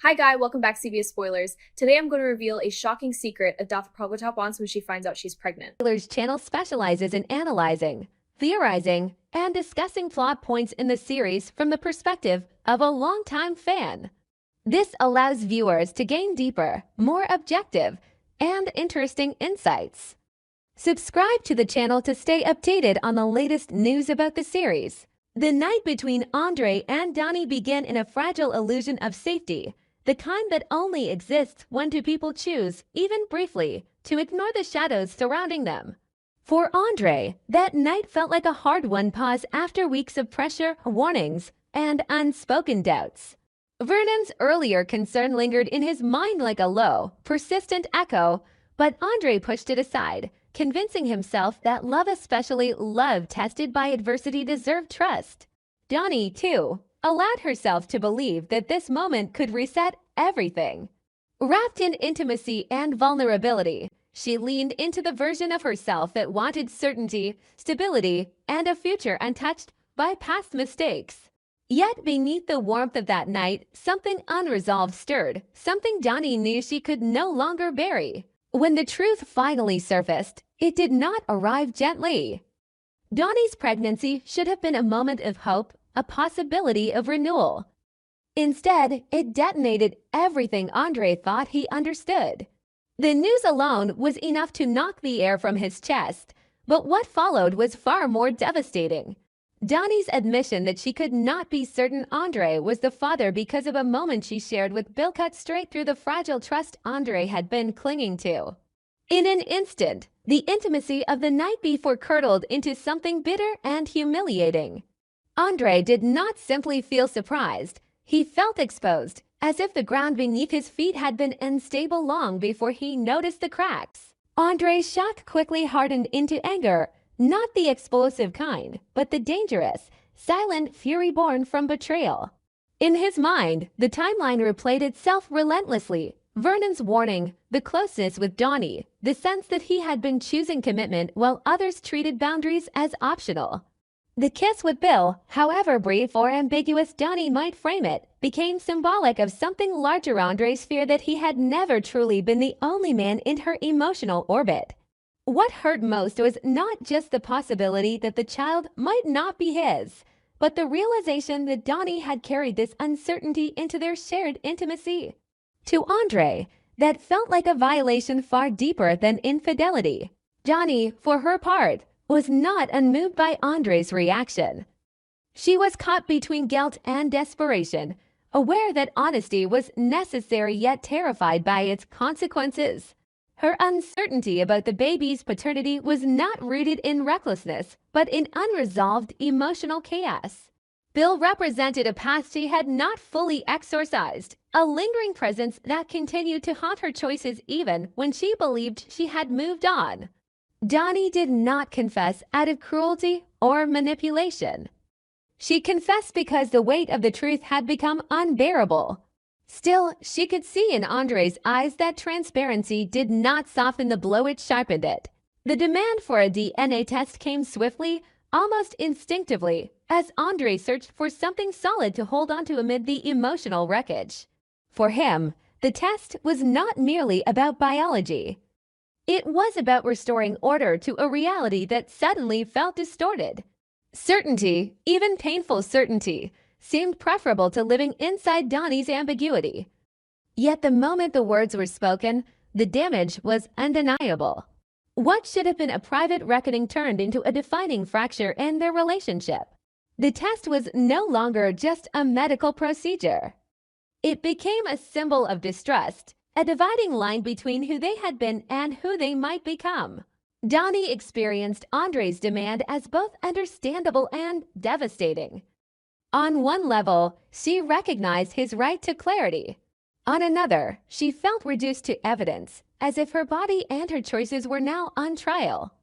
Hi guy, welcome back to CBS Spoilers. Today I'm going to reveal a shocking secret a Daft Prabhupada wants when she finds out she's pregnant. Spoilers channel specializes in analyzing, theorizing, and discussing plot points in the series from the perspective of a longtime fan. This allows viewers to gain deeper, more objective, and interesting insights. Subscribe to the channel to stay updated on the latest news about the series. The night between Andre and Donnie began in a fragile illusion of safety, the kind that only exists when two people choose, even briefly, to ignore the shadows surrounding them. For Andre, that night felt like a hard-won pause after weeks of pressure, warnings, and unspoken doubts. Vernon's earlier concern lingered in his mind like a low, persistent echo, but Andre pushed it aside, convincing himself that love, especially love tested by adversity, deserved trust. Donnie, too, allowed herself to believe that this moment could reset everything. Wrapped in intimacy and vulnerability, she leaned into the version of herself that wanted certainty, stability, and a future untouched by past mistakes. Yet beneath the warmth of that night, something unresolved stirred, something Donnie knew she could no longer bury. When the truth finally surfaced, it did not arrive gently. Donnie's pregnancy should have been a moment of hope, a possibility of renewal. Instead, it detonated everything Andre thought he understood. The news alone was enough to knock the air from his chest, but what followed was far more devastating. Donnie's admission that she could not be certain Andre was the father because of a moment she shared with Bill cut straight through the fragile trust Andre had been clinging to. In an instant, the intimacy of the night before curdled into something bitter and humiliating. Andre did not simply feel surprised, he felt exposed, as if the ground beneath his feet had been unstable long before he noticed the cracks. Andre's shock quickly hardened into anger, not the explosive kind, but the dangerous, silent fury born from betrayal. In his mind, the timeline replayed itself relentlessly. Vernon's warning, the closeness with Donnie, the sense that he had been choosing commitment while others treated boundaries as optional. The kiss with Bill, however brief or ambiguous Donnie might frame it, became symbolic of something larger: Andre's fear that he had never truly been the only man in her emotional orbit. What hurt most was not just the possibility that the child might not be his, but the realization that Donnie had carried this uncertainty into their shared intimacy. To Andre, that felt like a violation far deeper than infidelity. Donnie, for her part, was not unmoved by Andre's reaction. She was caught between guilt and desperation, aware that honesty was necessary yet terrified by its consequences. Her uncertainty about the baby's paternity was not rooted in recklessness, but in unresolved emotional chaos. Bill represented a past she had not fully exorcised, a lingering presence that continued to haunt her choices even when she believed she had moved on. Donnie did not confess out of cruelty or manipulation. She confessed because the weight of the truth had become unbearable. Still, she could see in Andre's eyes that transparency did not soften the blow, it sharpened it. The demand for a DNA test came swiftly, almost instinctively, as Andre searched for something solid to hold onto amid the emotional wreckage. For him, the test was not merely about biology. It was about restoring order to a reality that suddenly felt distorted. Certainty, even painful certainty, seemed preferable to living inside Donnie's ambiguity. Yet the moment the words were spoken, the damage was undeniable. What should have been a private reckoning turned into a defining fracture in their relationship. The test was no longer just a medical procedure. It became a symbol of distrust, a dividing line between who they had been and who they might become. Donnie experienced Andre's demand as both understandable and devastating. On one level, she recognized his right to clarity. On another, she felt reduced to evidence, as if her body and her choices were now on trial.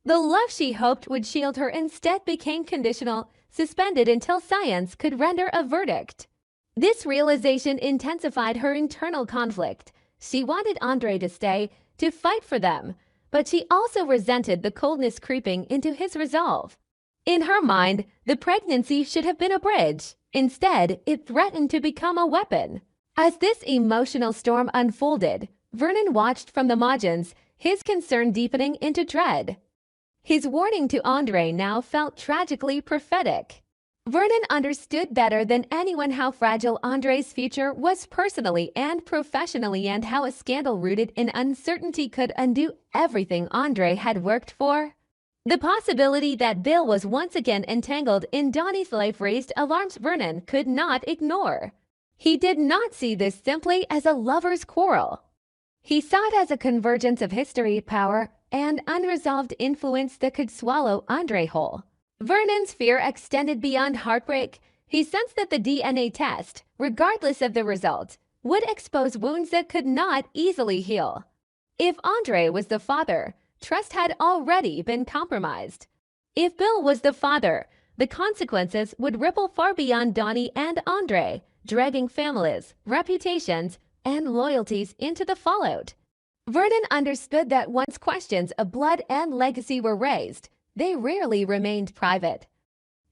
The love she hoped would shield her instead became conditional, suspended until science could render a verdict. This realization intensified her internal conflict. She wanted Andre to stay, to fight for them, but she also resented the coldness creeping into his resolve. In her mind, the pregnancy should have been a bridge. Instead, it threatened to become a weapon. As this emotional storm unfolded, Vernon watched from the margins, his concern deepening into dread. His warning to Andre now felt tragically prophetic. Vernon understood better than anyone how fragile Andre's future was personally and professionally, and how a scandal rooted in uncertainty could undo everything Andre had worked for. The possibility that Bill was once again entangled in Donnie's life raised alarms Vernon could not ignore. He did not see this simply as a lover's quarrel. He saw it as a convergence of history, power, and unresolved influence that could swallow Andre whole. Vernon's fear extended beyond heartbreak. He sensed that the DNA test, regardless of the result, would expose wounds that could not easily heal. If Andre was the father, trust had already been compromised. If Bill was the father, the consequences would ripple far beyond Donnie and Andre, dragging families, reputations, and loyalties into the fallout. Vernon understood that once questions of blood and legacy were raised, they rarely remained private.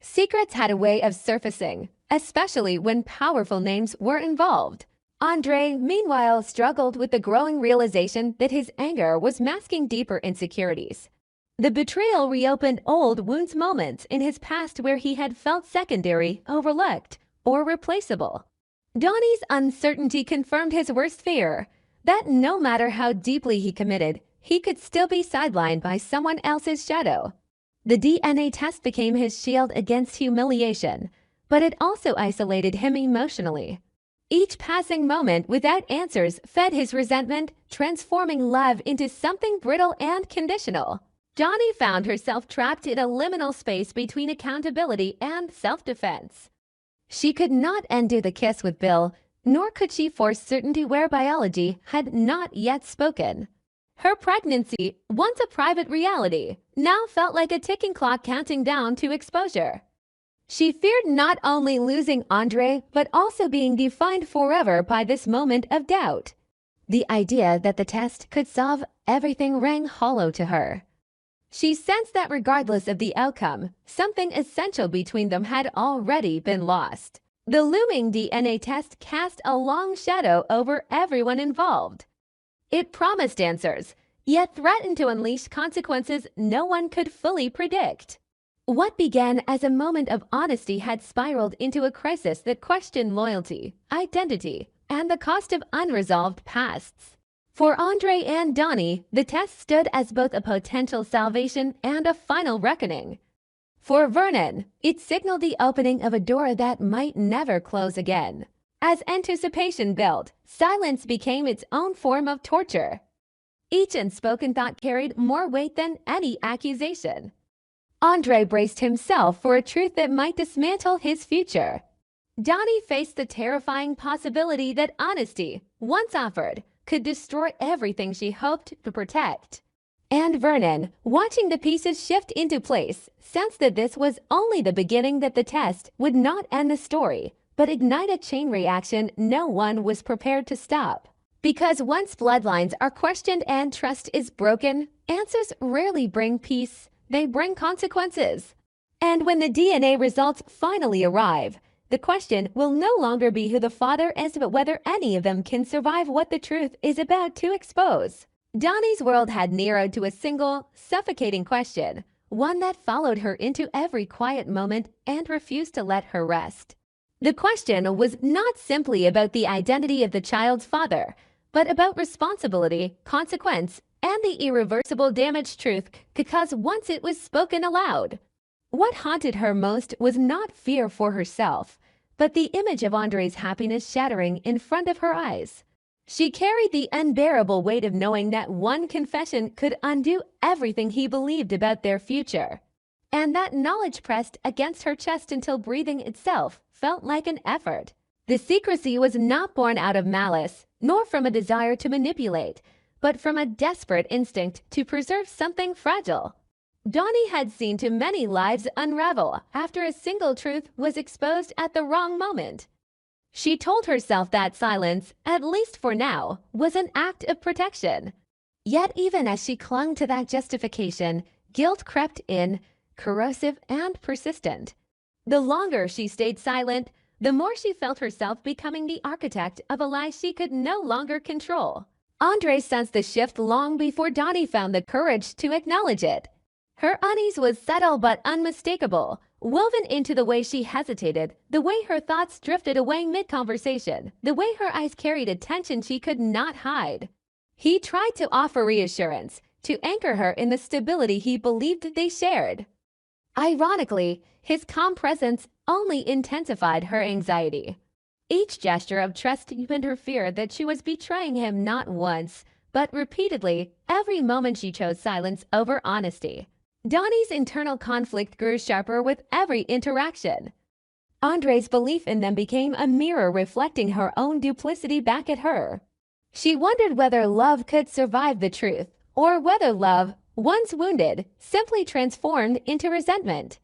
Secrets had a way of surfacing, especially when powerful names were involved. Andre, meanwhile, struggled with the growing realization that his anger was masking deeper insecurities. The betrayal reopened old wounds, moments in his past where he had felt secondary, overlooked, or replaceable. Donnie's uncertainty confirmed his worst fear, that no matter how deeply he committed, he could still be sidelined by someone else's shadow. The DNA test became his shield against humiliation, but it also isolated him emotionally. Each passing moment without answers fed his resentment, transforming love into something brittle and conditional. Donnie found herself trapped in a liminal space between accountability and self-defense. She could not undo the kiss with Bill, nor could she force certainty where biology had not yet spoken. Her pregnancy, once a private reality, now felt like a ticking clock counting down to exposure. She feared not only losing Andre, but also being defined forever by this moment of doubt. The idea that the test could solve everything rang hollow to her. She sensed that regardless of the outcome, something essential between them had already been lost. The looming DNA test cast a long shadow over everyone involved. It promised answers, yet threatened to unleash consequences no one could fully predict. What began as a moment of honesty had spiraled into a crisis that questioned loyalty, identity, and the cost of unresolved pasts. For Andre and Donnie, the test stood as both a potential salvation and a final reckoning. For Vernon, it signaled the opening of a door that might never close again. As anticipation built, silence became its own form of torture. Each unspoken thought carried more weight than any accusation. Andre braced himself for a truth that might dismantle his future. Donnie faced the terrifying possibility that honesty, once offered, could destroy everything she hoped to protect. And Vernon, watching the pieces shift into place, sensed that this was only the beginning, that the test would not end the story, but ignite a chain reaction no one was prepared to stop. Because once bloodlines are questioned and trust is broken, answers rarely bring peace, they bring consequences. And when the DNA results finally arrive, the question will no longer be who the father is, but whether any of them can survive what the truth is about to expose. Donnie's world had narrowed to a single, suffocating question, one that followed her into every quiet moment and refused to let her rest. The question was not simply about the identity of the child's father, but about responsibility, consequence, and the irreversible damage truth because once it was spoken aloud. What haunted her most was not fear for herself, but the image of Andre's happiness shattering in front of her eyes. She carried the unbearable weight of knowing that one confession could undo everything he believed about their future. And that knowledge pressed against her chest until breathing itself felt like an effort. The secrecy was not born out of malice, nor from a desire to manipulate, but from a desperate instinct to preserve something fragile. Donnie had seen too many lives unravel after a single truth was exposed at the wrong moment. She told herself that silence, at least for now, was an act of protection. Yet even as she clung to that justification, guilt crept in, corrosive and persistent. The longer she stayed silent, the more she felt herself becoming the architect of a lie she could no longer control. Andre sensed the shift long before Donnie found the courage to acknowledge it. Her unease was subtle but unmistakable, woven into the way she hesitated, the way her thoughts drifted away mid-conversation, the way her eyes carried a tension she could not hide. He tried to offer reassurance, to anchor her in the stability he believed they shared. Ironically, his calm presence only intensified her anxiety. Each gesture of trust deepened her fear that she was betraying him not once, but repeatedly, every moment she chose silence over honesty. Donnie's internal conflict grew sharper with every interaction. Andre's belief in them became a mirror reflecting her own duplicity back at her. She wondered whether love could survive the truth, or whether love, once wounded, simply transformed into resentment.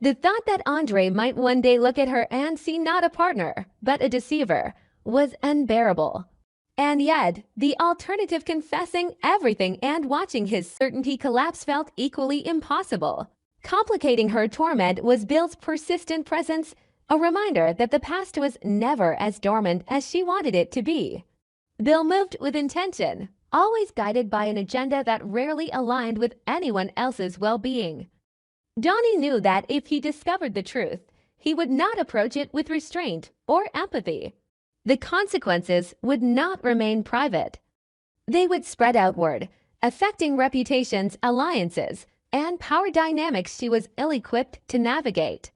The thought that Andre might one day look at her and see not a partner, but a deceiver, was unbearable. And yet, the alternative, confessing everything and watching his certainty collapse, felt equally impossible. Complicating her torment was Bill's persistent presence, a reminder that the past was never as dormant as she wanted it to be. Bill moved with intention, always guided by an agenda that rarely aligned with anyone else's well-being. Donnie knew that if he discovered the truth, he would not approach it with restraint or empathy. The consequences would not remain private. They would spread outward, affecting reputations, alliances, and power dynamics she was ill-equipped to navigate.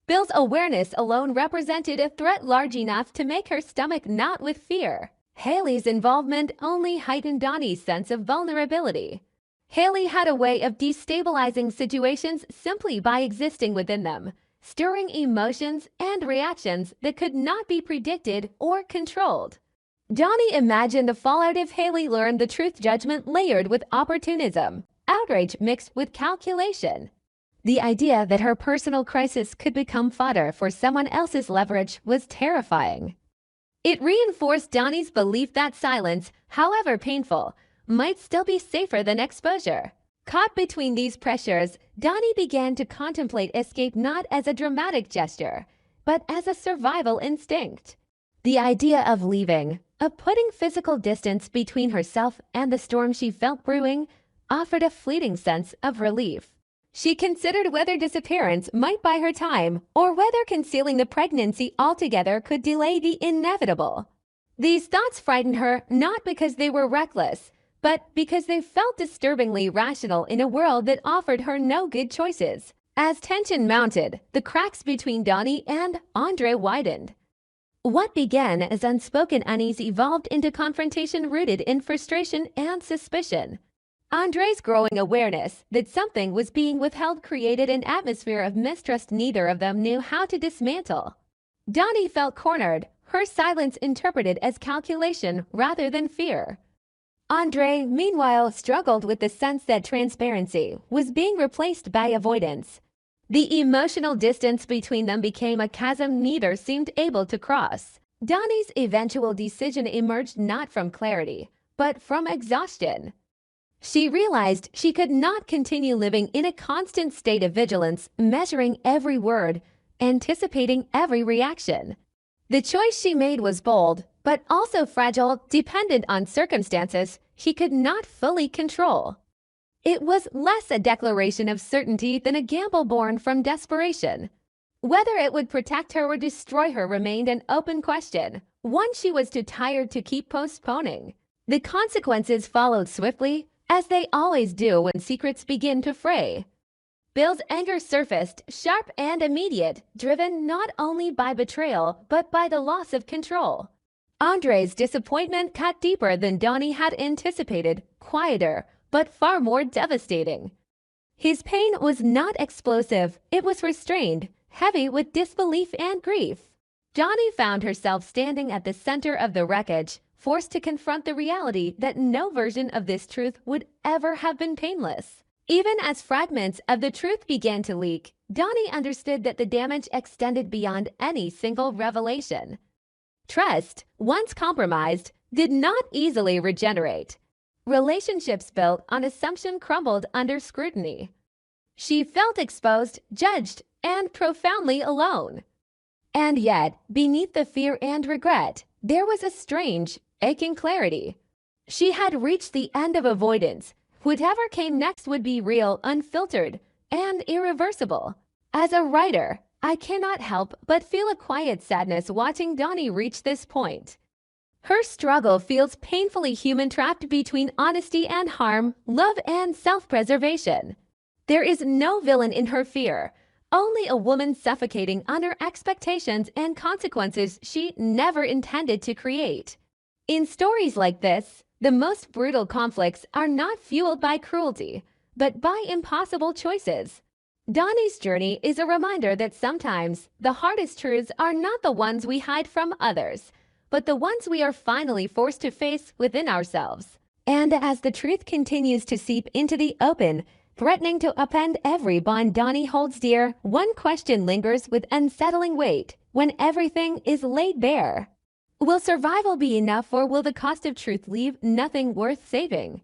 Bill's awareness alone represented a threat large enough to make her stomach knot with fear. Haley's involvement only heightened Donnie's sense of vulnerability. Haley had a way of destabilizing situations simply by existing within them, stirring emotions and reactions that could not be predicted or controlled. Donnie imagined the fallout if Haley learned the truth, judgment layered with opportunism, outrage mixed with calculation. The idea that her personal crisis could become fodder for someone else's leverage was terrifying. It reinforced Donnie's belief that silence, however painful, might still be safer than exposure. Caught between these pressures, Donnie began to contemplate escape not as a dramatic gesture, but as a survival instinct. The idea of leaving, of putting physical distance between herself and the storm she felt brewing, offered a fleeting sense of relief. She considered whether disappearance might buy her time, or whether concealing the pregnancy altogether could delay the inevitable. These thoughts frightened her not because they were reckless, but because they felt disturbingly rational in a world that offered her no good choices. As tension mounted, the cracks between Donnie and Andre widened. What began as unspoken unease evolved into confrontation rooted in frustration and suspicion. Andre's growing awareness that something was being withheld created an atmosphere of mistrust neither of them knew how to dismantle. Donnie felt cornered, her silence interpreted as calculation rather than fear. Andre, meanwhile, struggled with the sense that transparency was being replaced by avoidance. The emotional distance between them became a chasm neither seemed able to cross. Donnie's eventual decision emerged not from clarity, but from exhaustion. She realized she could not continue living in a constant state of vigilance, measuring every word, anticipating every reaction. The choice she made was bold, but also fragile, dependent on circumstances she could not fully control. It was less a declaration of certainty than a gamble born from desperation. Whether it would protect her or destroy her remained an open question, one she was too tired to keep postponing. The consequences followed swiftly, as they always do when secrets begin to fray. Bill's anger surfaced, sharp and immediate, driven not only by betrayal but by the loss of control. Andre's disappointment cut deeper than Donnie had anticipated, quieter, but far more devastating. His pain was not explosive, it was restrained, heavy with disbelief and grief. Donnie found herself standing at the center of the wreckage, forced to confront the reality that no version of this truth would ever have been painless. Even as fragments of the truth began to leak, Donnie understood that the damage extended beyond any single revelation. Trust, once compromised, did not easily regenerate. Relationships built on assumption crumbled under scrutiny. She felt exposed, judged, and profoundly alone. And yet, beneath the fear and regret, there was a strange, aching clarity. She had reached the end of avoidance. Whatever came next would be real, unfiltered, and irreversible. As a writer, I cannot help but feel a quiet sadness watching Donnie reach this point. Her struggle feels painfully human, trapped between honesty and harm, love and self-preservation. There is no villain in her fear, only a woman suffocating under expectations and consequences she never intended to create. In stories like this, the most brutal conflicts are not fueled by cruelty, but by impossible choices. Donnie's journey is a reminder that sometimes the hardest truths are not the ones we hide from others, but the ones we are finally forced to face within ourselves. And as the truth continues to seep into the open, threatening to upend every bond Donnie holds dear, one question lingers with unsettling weight: when everything is laid bare, will survival be enough, or will the cost of truth leave nothing worth saving?